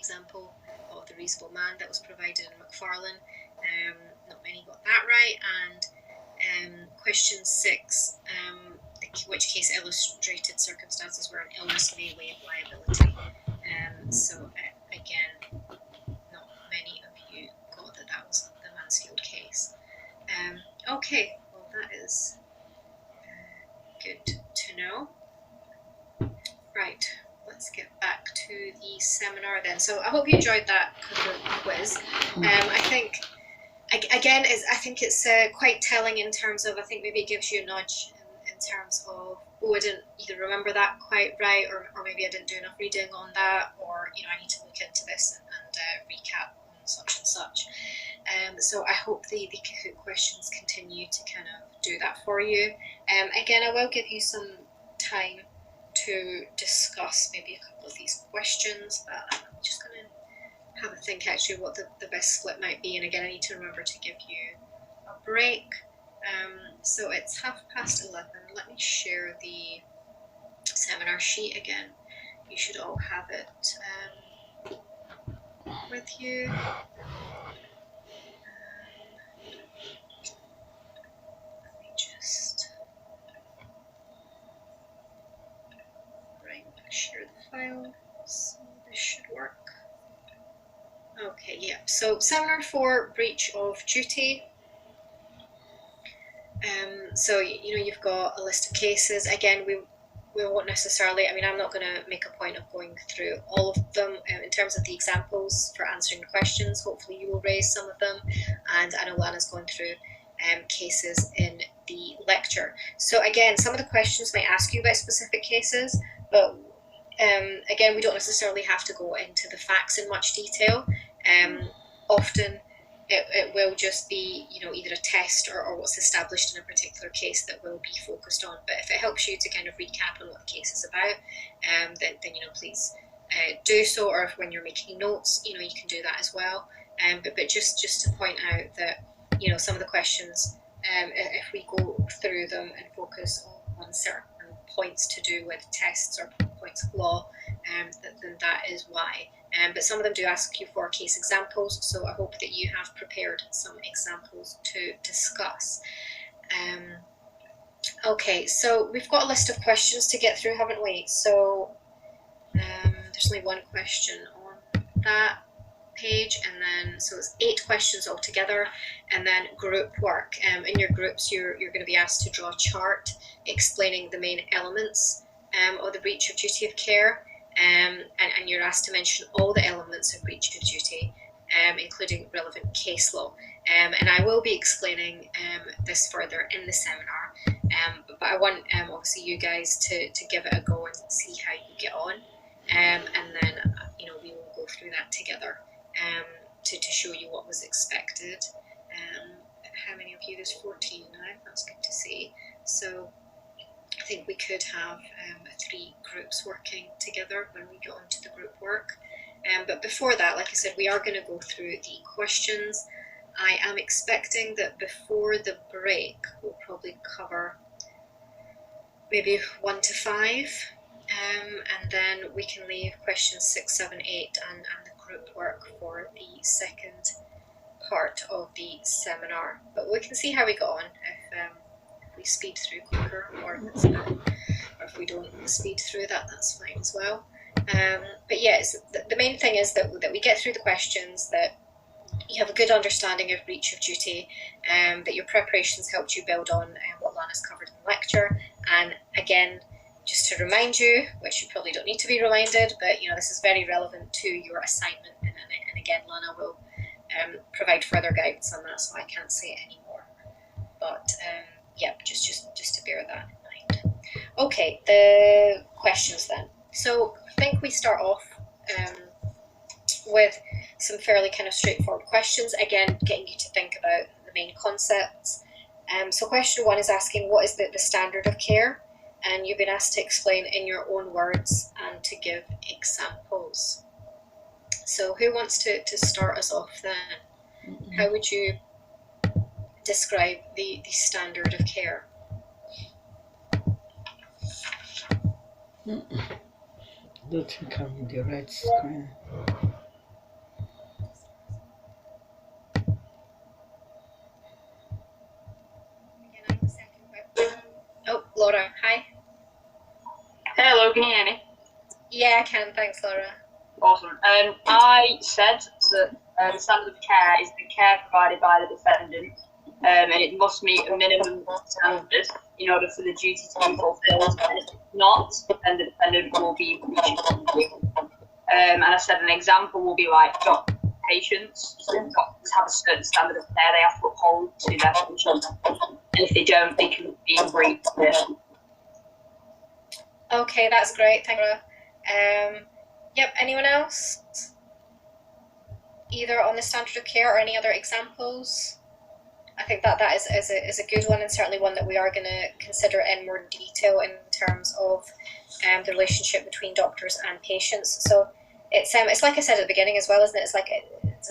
example of the reasonable man that was provided in Macfarlane. Not many got that right. And question 6, which case illustrated circumstances where an illness may waive liability. So again, not many of you got that that was the Mansfield case. Okay, well that is good to know. Right, let's get back to the seminar then. So I hope you enjoyed that quiz. I think, again, I think it's quite telling in terms of, I think maybe it gives you a nudge in terms of, oh, I didn't either remember that quite right, or maybe I didn't do enough reading on that, or, you know, I need to look into this and recap on such and such. So I hope the Kahoot questions continue to kind of do that for you. Again, I will give you some time to discuss maybe a couple of these questions, but I'm just going to have a think actually what the best split might be. And again, I need to remember to give you a break. So it's 11:30. Let me share the seminar sheet again. You should all have it with you. Let me just share the file. So this should work. Okay, yeah. So seminar for breach of duty. So you know, you've got a list of cases. Again, we won't necessarily, I mean, I'm not going to make a point of going through all of them in terms of the examples for answering the questions. Hopefully you will raise some of them, and I know Lana's going through cases in the lecture. So again, some of the questions might ask you about specific cases, but again, we don't necessarily have to go into the facts in much detail. Often it will just be, you know, either a test or what's established in a particular case that will be focused on. But if it helps you to kind of recap on what the case is about, then you know, please do so. Or if when you're making notes, you know, you can do that as well. But just to point out that, you know, some of the questions, if we go through them and focus on certain points to do with tests or points of law, then that is why. But some of them do ask you for case examples, so I hope that you have prepared some examples to discuss. Okay, so we've got a list of questions to get through, haven't we? So there's only one question on that page, and then so it's 8 questions altogether, and then group work. In your groups, you're going to be asked to draw a chart explaining the main elements of the breach of duty of care. And you're asked to mention all the elements of breach of duty, including relevant case law. And I will be explaining this further in the seminar, but I want obviously you guys to give it a go and see how you get on, and then you know, we will go through that together to show you what was expected. How many of you? There's 14 now. That's good to see. So I think we could have 3 groups working together when we get onto the group work. But before that, like I said, we are going to go through the questions. I am expecting that before the break, we'll probably cover maybe 1 to 5, and then we can leave questions 6, 7, 8 and the group work for the second part of the seminar. But we can see how we go on, if we speed through quicker, or if we don't speed through that, that's fine as well. But yes, the main thing is that we get through the questions, that you have a good understanding of breach of duty, that your preparations helped you build on what Lana's covered in the lecture. And again, just to remind you, which you probably don't need to be reminded, but you know, this is very relevant to your assignment, and again, Lana will provide further guidance on that, so I can't say it anymore. But yeah, just to bear that in mind. Okay, the questions then. So I think we start off with some fairly kind of straightforward questions, again getting you to think about the main concepts. So question 1 is asking, what is the standard of care? And you've been asked to explain in your own words and to give examples. So who wants to start us off then? How would you describe the standard of care? Don't think I'm in the right screen. can. Thanks, Laura. Awesome. I said that the standard of care is the care provided by the defendant, and it must meet a minimum standard in order for the duty to be fulfilled. And if it's not, then the defendant will be breaching the duty. And I said an example will be like patients. So doctors have a certain standard of care they have to uphold to their patients, and if they don't, they can be breached. Okay, that's great. Thank you. Yep. Anyone else? Either on the standard of care or any other examples? I think that is a good one, and certainly one that we are going to consider in more detail in terms of the relationship between doctors and patients. So it's like I said at the beginning as well, isn't it? It's like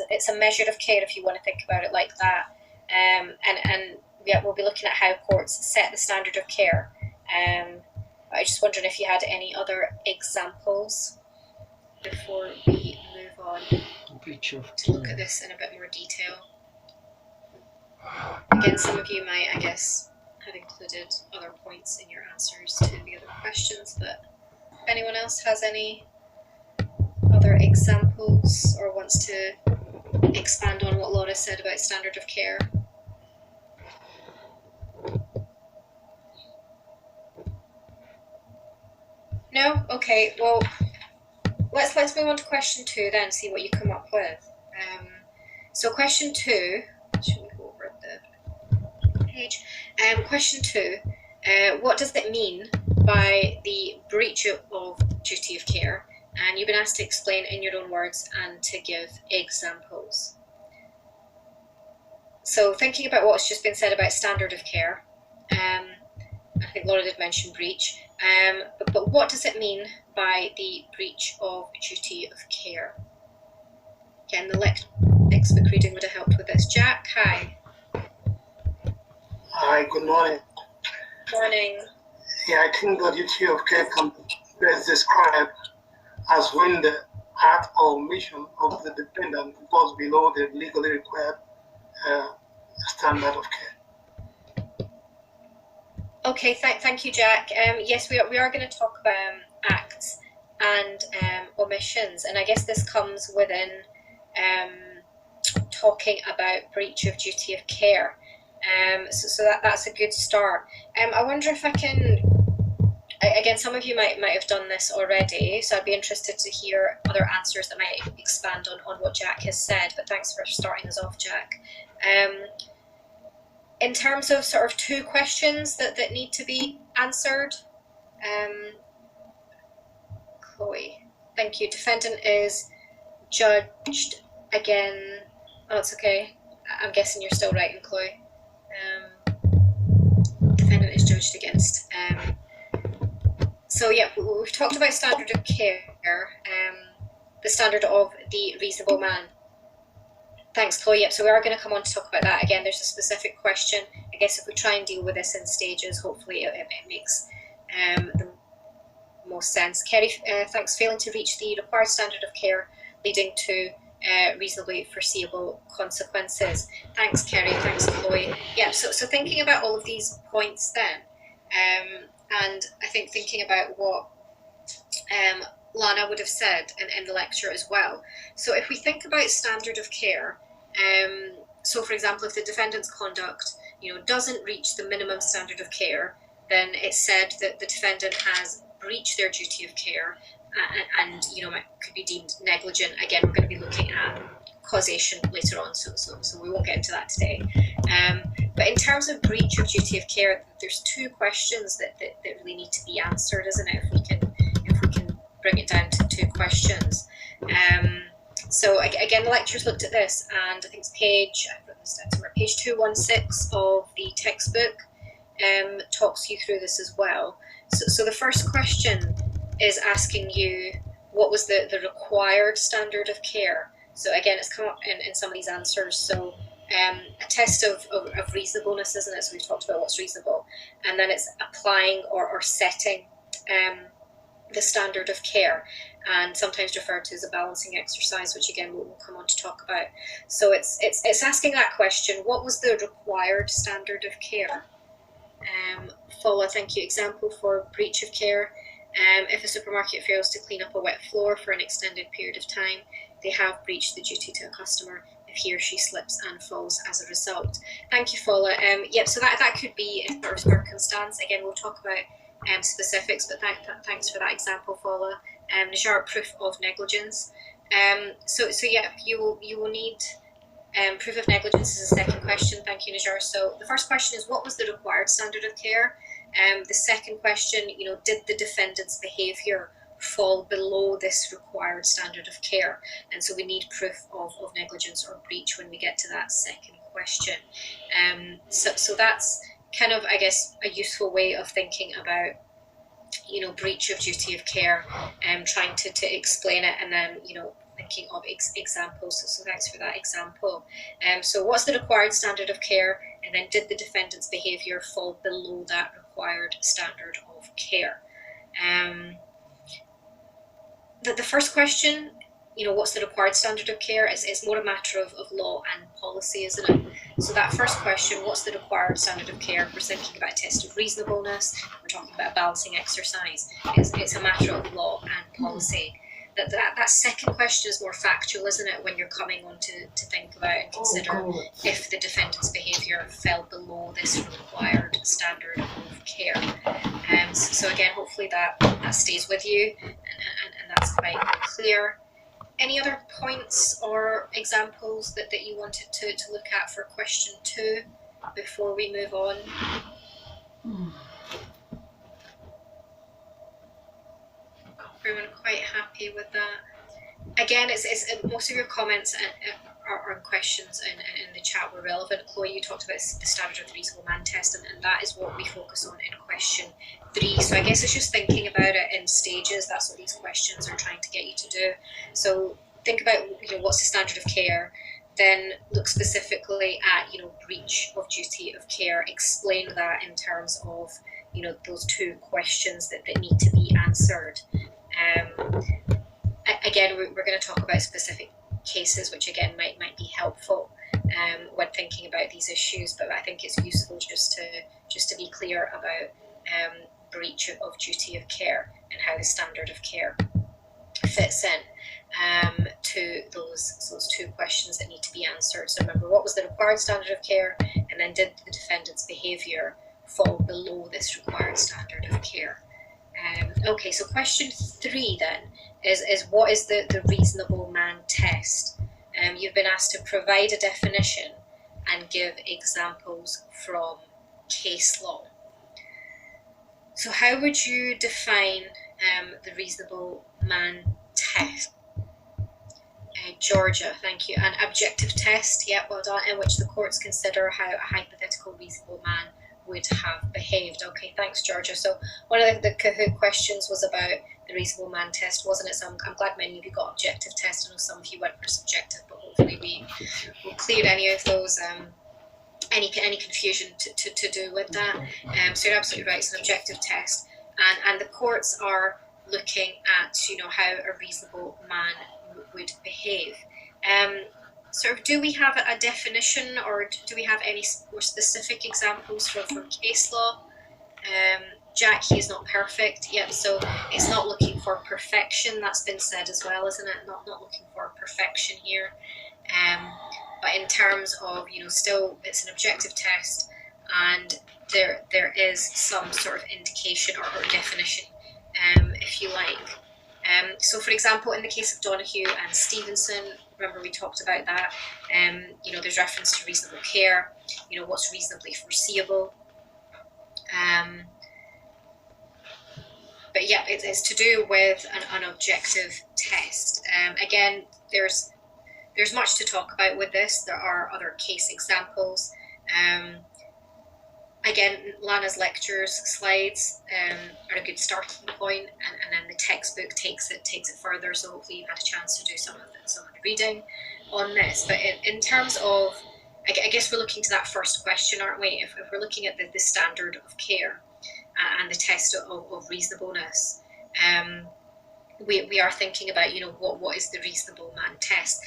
it's a measure of care if you want to think about it like that. And yeah, we'll be looking at how courts set the standard of care. I just wondering if you had any other examples before we move on to look at this in a bit more detail. Again, some of you might, I guess, have included other points in your answers to the other questions, but if anyone else has any other examples or wants to expand on what Laura said about standard of care. No? Okay, well, let's move on to question 2 then, see what you come up with. So question 2, should we go over the page? Question 2, what does it mean by the breach of duty of care? And you've been asked to explain in your own words and to give examples. So thinking about what's just been said about standard of care, I think Laura did mention breach, but what does it mean by the breach of duty of care? Again, the textbook reading would have helped with this. Jack, hi. Hi, good morning. Morning. Yeah, I think the duty of care can best described as when the act or mission of the defendant falls below the legally required standard of care. Okay, thank you, Jack. Yes, we are going to talk about acts and omissions, and I guess this comes within talking about breach of duty of care. So that's a good start. I wonder if I can. Again, some of you might have done this already, so I'd be interested to hear other answers that might expand on what Jack has said. But thanks for starting us off, Jack. In terms of sort of 2 questions that need to be answered, Chloe, thank you. Defendant is judged again. Oh, it's okay. I'm guessing you're still writing, Chloe. Defendant is judged against. So yeah, we've talked about standard of care, the standard of the reasonable man. Thanks, Chloe. Yep, so we are going to come on to talk about that. Again, there's a specific question. I guess if we try and deal with this in stages, hopefully it makes the most sense. Kerry, thanks. Failing to reach the required standard of care leading to reasonably foreseeable consequences. Thanks, Kerry. Thanks, Chloe. Yeah, so thinking about all of these points then, and I think thinking about what Lana would have said in the lecture as well. So if we think about standard of care, so for example, if the defendant's conduct, doesn't reach the minimum standard of care, then it's said that the defendant has breached their duty of care, and could be deemed negligent. Again, we're going to be looking at causation later on, so we won't get into that today. But in terms of breach of duty of care, there's 2 questions that really need to be answered, isn't it? If we can bring it down to 2 questions. So again, the lecturers looked at this, and I think it's page 216 of the textbook talks you through this as well. So the first question is asking you what was the required standard of care. So again, it's come up in some of these answers. So a test of reasonableness, isn't it? So we've talked about what's reasonable, and then it's applying or setting the standard of care, and sometimes referred to as a balancing exercise, which again we'll come on to talk about. So it's asking that question: what was the required standard of care? Fola, thank you. Example for breach of care. If a supermarket fails to clean up a wet floor for an extended period of time, they have breached the duty to a customer if he or she slips and falls as a result. Thank you, Fola. Yep, so that could be a sort of circumstance. Again, we'll talk about specifics, but thanks for that example, Fola. Najar, proof of negligence. So yeah, you will need proof of negligence is the second question. Thank you, Najar. So the first question is, what was the required standard of care? The second question, did the defendant's behaviour fall below this required standard of care? And so we need proof of negligence or breach when we get to that second question. So that's kind of, I guess, a useful way of thinking about breach of duty of care, trying to explain it, and then thinking of examples. So thanks for that example. So what's the required standard of care, and then did the defendant's behaviour fall below that required standard of care? The first question, what's the required standard of care, is more a matter of law and policy, isn't it? So that first question, what's the required standard of care, we're thinking about a test of reasonableness, we're talking about a balancing exercise. It's a matter of law and policy. That second question is more factual, isn't it, when you're coming on to think about and consider if the defendant's behaviour fell below this required standard of care. So again, hopefully that stays with you, and that's quite clear. Any other points or examples that you wanted to look at for question 2 before we move on? Everyone quite happy with that? Again, it's most of your comments and questions in the chat were relevant. Chloe, you talked about the standard of the reasonable man test, and that is what we focus on in question 3. So I guess it's just thinking about it in stages. That's what these questions are trying to get you to do. So think about what's the standard of care, then look specifically at breach of duty of care. Explain that in terms of those 2 questions that need to be answered. Again, we're going to talk about specific cases, which again might be helpful when thinking about these issues. But I think it's useful just to be clear about breach of duty of care and how the standard of care fits in to those 2 questions that need to be answered. So remember, what was the required standard of care, and then did the defendant's behaviour fall below this required standard of care? Okay, so question 3 then is what is the reasonable man test? You've been asked to provide a definition and give examples from case law. So how would you define the reasonable man test? Georgia, thank you. An objective test, yeah, well done, in which the courts consider how a hypothetical reasonable man would have behaved. Okay, thanks, Georgia. So one of the Kahoot questions was about the reasonable man test, wasn't it? So I'm glad many of you got objective test. I know some of you went for subjective, but hopefully we will clear any of those any confusion to do with that. So you're absolutely right. It's an objective test, and the courts are looking at how a reasonable man would behave. So do we have a definition, or do we have any more specific examples from case law? Jack, he is not perfect. Yep, so it's not looking for perfection. That's been said as well, isn't it? Not looking for perfection here. But in terms of, still it's an objective test, and there is some sort of indication or definition, if you like. So for example, in the case of Donoghue and Stevenson, remember we talked about that, there's reference to reasonable care, what's reasonably foreseeable. But yeah, it's to do with an objective test. Again, there's much to talk about with this. There are other case examples. Again, Lana's lectures slides are a good starting point, and then the textbook takes it further. So hopefully you've had a chance to do some of the reading on this. But in terms of, I guess we're looking to that first question, aren't we? If we're looking at the standard of care and the test of reasonableness, we are thinking about what is the reasonable man test.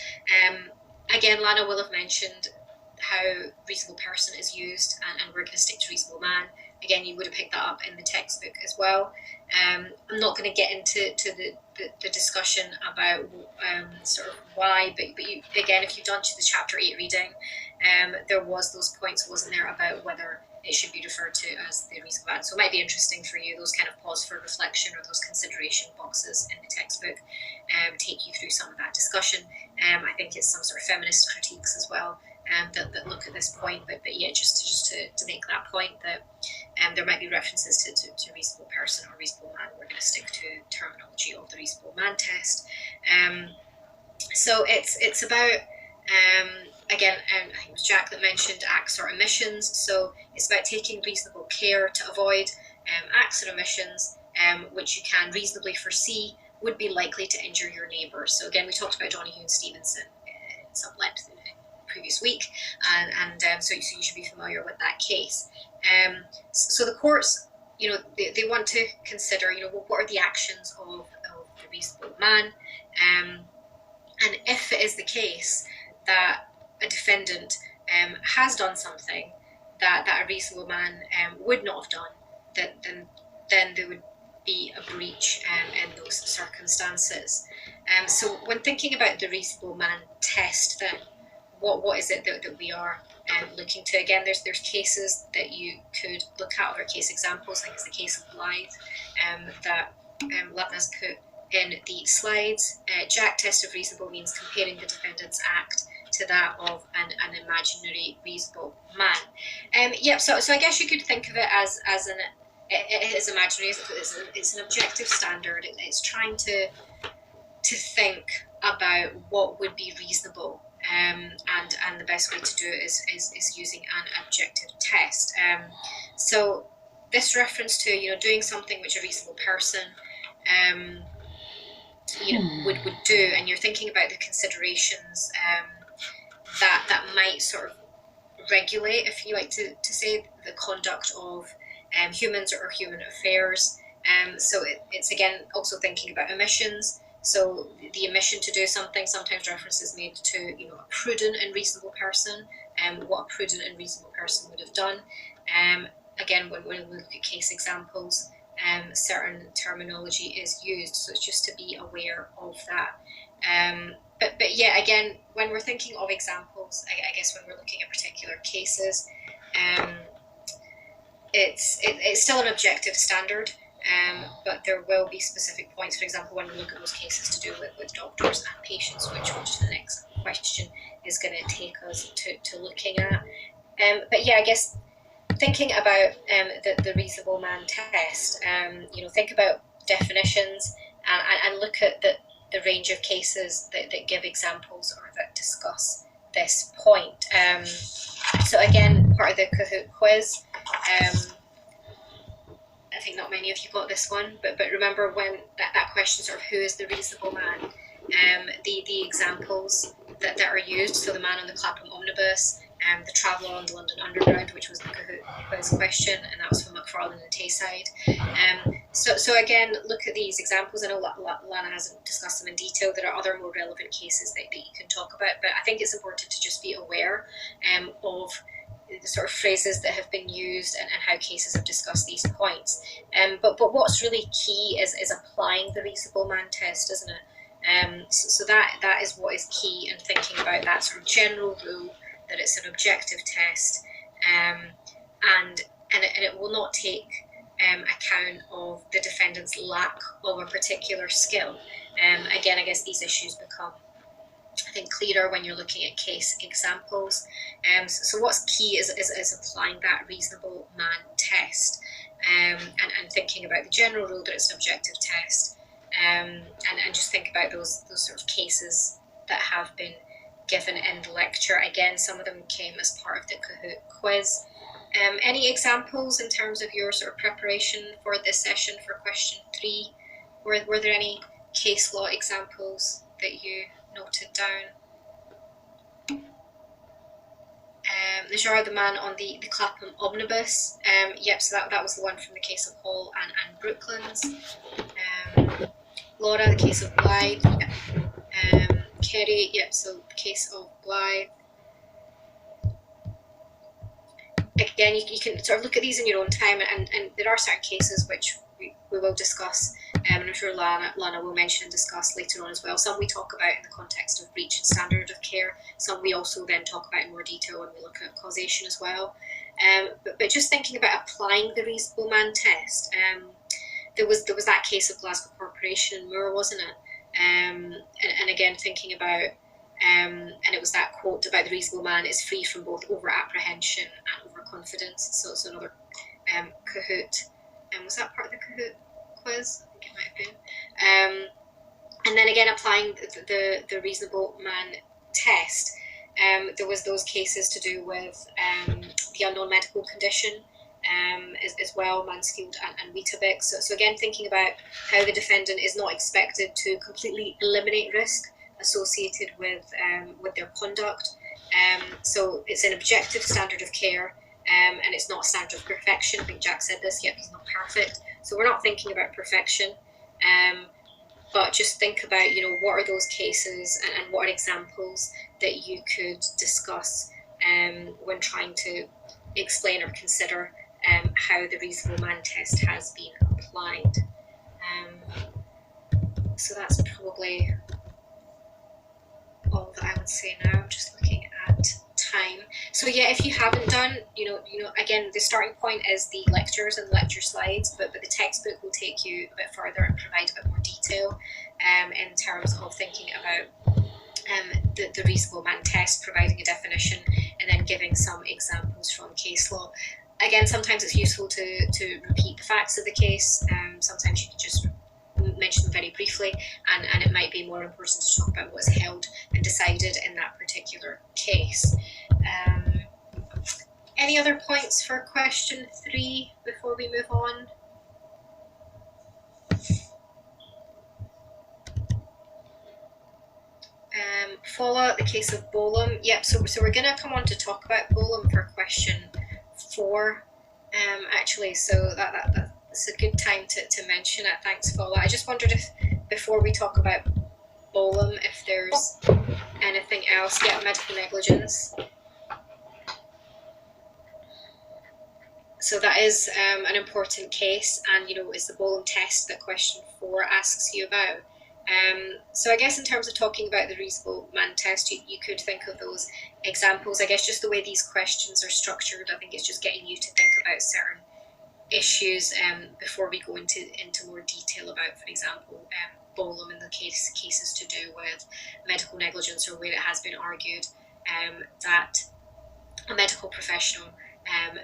Again, Lana will have mentioned how reasonable person is used, and we're going to stick to reasonable man. again, you would have picked that up in the textbook as well. I'm not going to get into the discussion about sort of why, but you, again, if you've done the chapter 8 reading, there was those points, wasn't there, about whether it should be referred to as the reasonable man. So it might be interesting for you, those kind of pause for reflection or those consideration boxes in the textbook take you through some of that discussion. I think it's some sort of feminist critiques as well that look at this point, but yeah, just to make that point that there might be references to reasonable person or reasonable man. We're going to stick to terminology of the reasonable man test. So it's about again, I think it was Jack that mentioned acts or omissions. So it's about taking reasonable care to avoid acts or omissions which you can reasonably foresee would be likely to injure your neighbours. So again, we talked about Donahue and Stevenson in some length in the previous week, and so you should be familiar with that case. So the courts, they want to consider, what are the actions of the reasonable man, and if it is the case that a defendant has done something that a reasonable man would not have done, then there would be a breach in those circumstances. So when thinking about the reasonable man test, then what is it that we are looking to? Again, there's cases that you could look at, other case examples. I think it's the case of Blythe that Lavna's put in the slides. Jack test of reasonable means comparing the defendant's act to that of an imaginary reasonable man. So I guess you could think of it as it is imaginary. It's an objective standard. It's trying to think about what would be reasonable, and the best way to do it is using an objective test. So this reference to doing something which a reasonable person would do, and you're thinking about the considerations that might sort of regulate, if you like to say, the conduct of humans or human affairs. So it's again also thinking about omissions. So the omission to do something, sometimes reference is made to a prudent and reasonable person, what a prudent and reasonable person would have done. Again, when we look at case examples, certain terminology is used, so it's just to be aware of that. But yeah, again, when we're thinking of examples, I guess when we're looking at particular cases, it's still an objective standard, but there will be specific points. For example, when we look at those cases to do with doctors and patients, which the next question is going to take us to looking at. But yeah, I guess thinking about the reasonable man test, think about definitions and look at the range of cases that give examples or that discuss this point. So again, part of the Kahoot quiz, I think not many of you got this one, but remember when that question sort of who is the reasonable man, the examples that are used, so the man on the Clapham omnibus, the traveller on the London Underground, which was the Kahoot quiz question, and that was from McFarlane and Tayside. So again, look at these examples. I know Lana hasn't discussed them in detail. There are other more relevant cases that you can talk about, but I think it's important to just be aware of the sort of phrases that have been used and how cases have discussed these points. But what's really key is applying the reasonable man test, isn't it? So that is what is key in thinking about that sort of general rule, that it's an objective test, and it will not take account of the defendant's lack of a particular skill. Again, I guess these issues become, I think, clearer when you're looking at case examples. So what's key is applying that reasonable man test, and thinking about the general rule that it's an objective test, and just think about those sort of cases that have been given in the lecture. Again, some of them came as part of the Kahoot quiz. Any examples in terms of your sort of preparation for this session for question 3? Were there any case law examples that you noted down? Najara, the man on the Clapham omnibus. Yep, so that was the one from the case of Hall and Brooklands. Laura, the case of Blythe. Kerry, yep, so the case of Blythe. again, you can sort of look at these in your own time, and there are certain cases which we will discuss, and I'm sure Lana will mention and discuss later on as well. Some we talk about in the context of breach and standard of care, some we also then talk about in more detail when we look at causation as well. But just thinking about applying the reasonable man test, there was that case of Glasgow Corporation and Moore, wasn't it? And again, thinking about, and it was that quote about the reasonable man is free from both over apprehension and overconfidence. So it's another Kahoot. And was that part of the Kahoot quiz? I think it might have been. And then again, applying the reasonable man test, there was those cases to do with the unknown medical condition, as well, Mansfield and Weetabix. So again, thinking about how the defendant is not expected to completely eliminate risk associated with their conduct. So it's an objective standard of care, and it's not a standard of perfection. I think Jack said this, yet he's not perfect. So we're not thinking about perfection, but just think about, what are those cases and what are examples that you could discuss when trying to explain or consider how the reasonable man test has been applied. So that's probably all that I would say now. I'm just looking at time. So yeah, if you haven't done, again, the starting point is the lectures and lecture slides, but the textbook will take you a bit further and provide a bit more detail in terms of thinking about the reasonable man test, providing a definition, and then giving some examples from case law. Again, sometimes it's useful to repeat the facts of the case. Sometimes you can just mention them very briefly, and it might be more important to talk about what's held and decided in that particular case. Any other points for question 3 before we move on? Follow the case of Bolam. Yep, so we're going to come on to talk about Bolam for question 4, actually, so that's a good time to mention it. Thanks, Paula. I just wondered if, before we talk about Bolam, if there's anything else. Yeah, medical negligence. So that is an important case, and it's the Bolam test that question 4 asks you about. So I guess in terms of talking about the reasonable man test, you could think of those examples. I guess just the way these questions are structured, I think it's just getting you to think about certain issues before we go into more detail about, for example, Bolam and the cases to do with medical negligence, or where it has been argued that a medical professional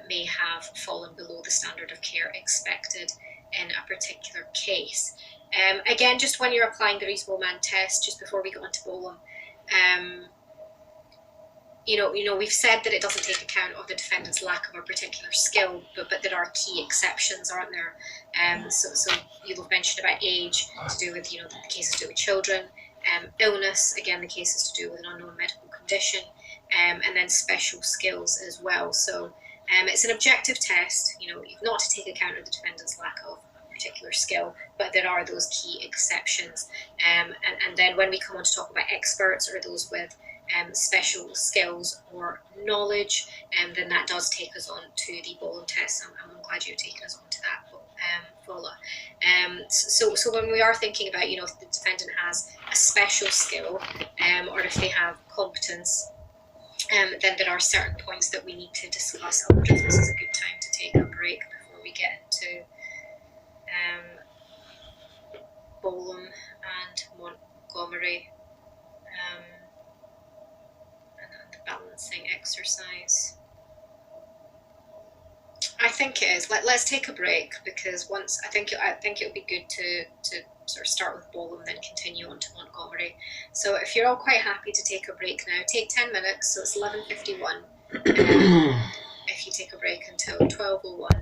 may have fallen below the standard of care expected in a particular case. Again, just when you're applying the reasonable man test, just before we go on to Bolam, we've said that it doesn't take account of the defendant's lack of a particular skill, but there are key exceptions, aren't there? So you've mentioned about age, to do with, the cases to do with children, illness, again, the cases to do with an unknown medical condition, and then special skills as well. So it's an objective test, you've not to take account of the defendant's lack of a particular skill, but there are those key exceptions. And then when we come on to talk about experts, or those with special skills or knowledge, then that does take us on to the Bolam test. I'm glad you've taken us on to that, Paula. So when we are thinking about, if the defendant has a special skill, or if they have competence, then there are certain points that we need to discuss. I wonder if this is a good time to take a break before we get into Bolam and Montgomery. And the balancing exercise. I think it is. Let's take a break, because I think it would be good to sort of start with Bolam, then continue on to Montgomery. So if you're all quite happy to take a break now, take 10 minutes. So it's 11:51. If you take a break until 12:01.